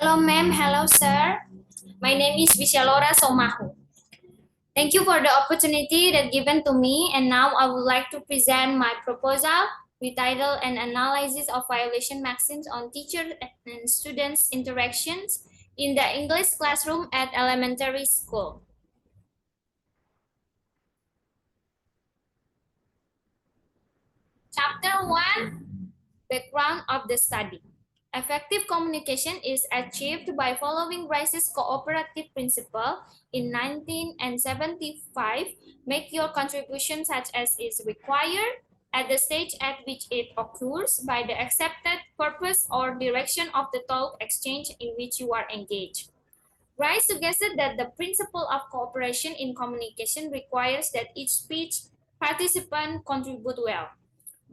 Hello, ma'am. Hello, sir. My name is Wisye Lora Soumahu. Thank you for the opportunity that given to me, and now I would like to present my proposal with title An Analysis of Violation Maxims on Teacher and Students Interactions in the English Classroom at Elementary School. Chapter 1, Background of the Study. Effective communication is achieved by following Rice's cooperative principle in 1975. Make your contribution such as is required at the stage at which it occurs by the accepted purpose or direction of the talk exchange in which you are engaged. Rice suggested that the principle of cooperation in communication requires that each speech participant contribute well.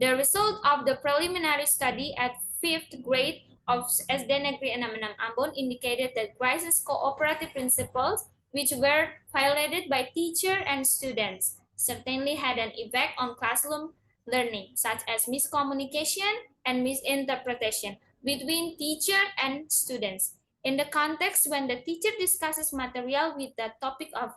The result of the preliminary study at 5th grade of SD Negeri 66 Ambon indicated that Rice's cooperative principles, which were violated by teacher and students, certainly had an effect on classroom learning, such as miscommunication and misinterpretation between teacher and students. In the context when the teacher discusses material with the topic of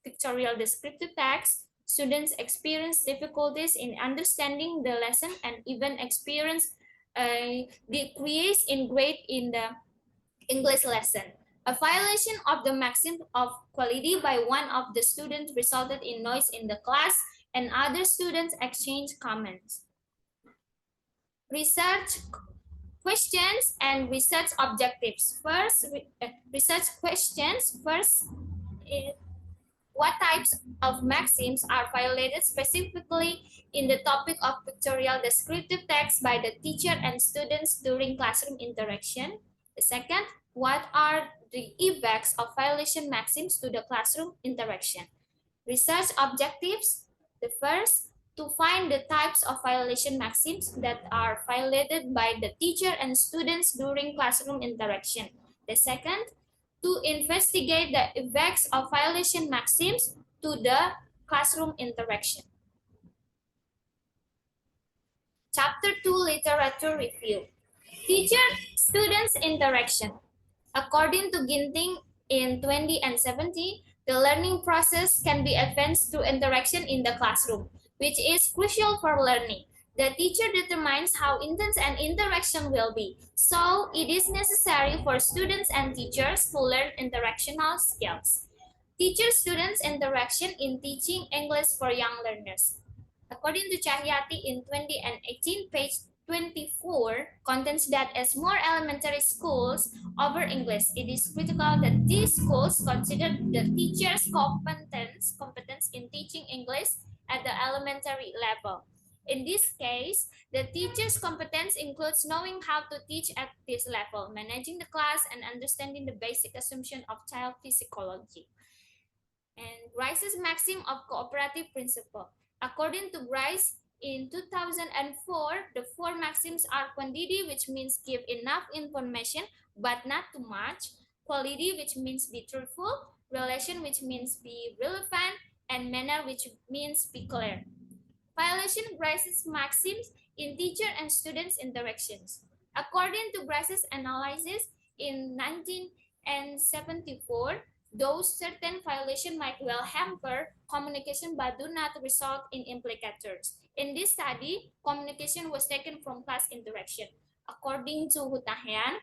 pictorial descriptive text, students experience difficulties in understanding the lesson and even experience a decrease in grade in the English lesson. A violation of the maxim of quality by one of the students resulted in noise in the class and other students exchanged comments. Research questions and research objectives. Research questions. What types of maxims are violated specifically in the topic of pictorial descriptive text by the teacher and students during classroom interaction? The second, what are the effects of violation maxims to the classroom interaction? Research objectives. The first, to find the types of violation maxims that are violated by the teacher and students during classroom interaction. The second, to investigate the effects of violation maxims to the classroom interaction. Chapter 2, Literature Review. Teacher-students interaction. According to Ginting in 2017, the learning process can be advanced through interaction in the classroom, which is crucial for learning. The teacher determines how intense an interaction will be, so it is necessary for students and teachers to learn interactional skills. Teacher-students interaction in teaching English for young learners. According to Cahyati in 2018, page 24, contains that as more elementary schools offer English, it is critical that these schools consider the teacher's competence in teaching English at the elementary level. In this case, the teacher's competence includes knowing how to teach at this level, managing the class, and understanding the basic assumption of child physiology. And Grice's maxim of cooperative principle. According to Grice, in 2004, the four maxims are quantity, which means give enough information, but not too much. Quality, which means be truthful. Relation, which means be relevant. And manner, which means be clear. Violation Grice's maxims in teacher and students interactions. According to Grice's analysis in 1974, those certain violations might well hamper communication but do not result in implicators. In this study, communication was taken from class interaction. According to Hutahian,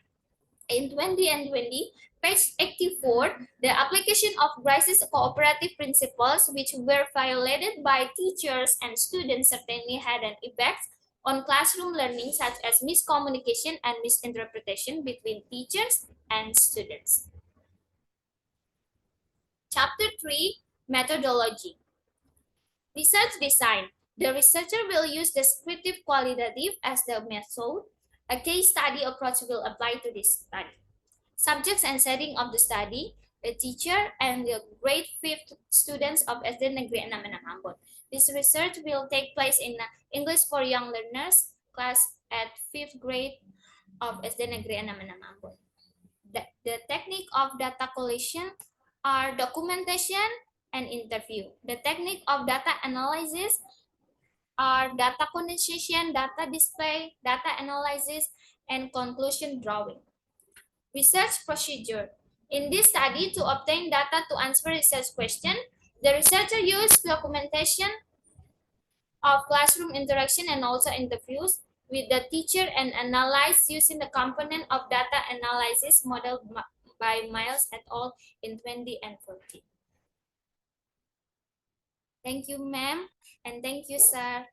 in 2020, page 84, the application of Grice's cooperative principles, which were violated by teachers and students, certainly had an effect on classroom learning, such as miscommunication and misinterpretation between teachers and students. Chapter 3, Methodology. Research Design. The researcher will use descriptive qualitative as the method. A case study approach will apply to this study. Subjects and setting of the study, the teacher and the grade 5th students of SD Negeri 66 Ambon. This research will take place in English for Young Learners class at 5th grade of SD Negeri 66 Ambon. The technique of data collection are documentation and interview. The technique of data analysis are data condensation, data display, data analysis, and conclusion drawing. Research procedure. In this study, to obtain data to answer research question, the researcher used documentation of classroom interaction and also interviews with the teacher and analyze using the component of data analysis model by Miles et al. In 2014. Thank you, ma'am, and thank you, sir.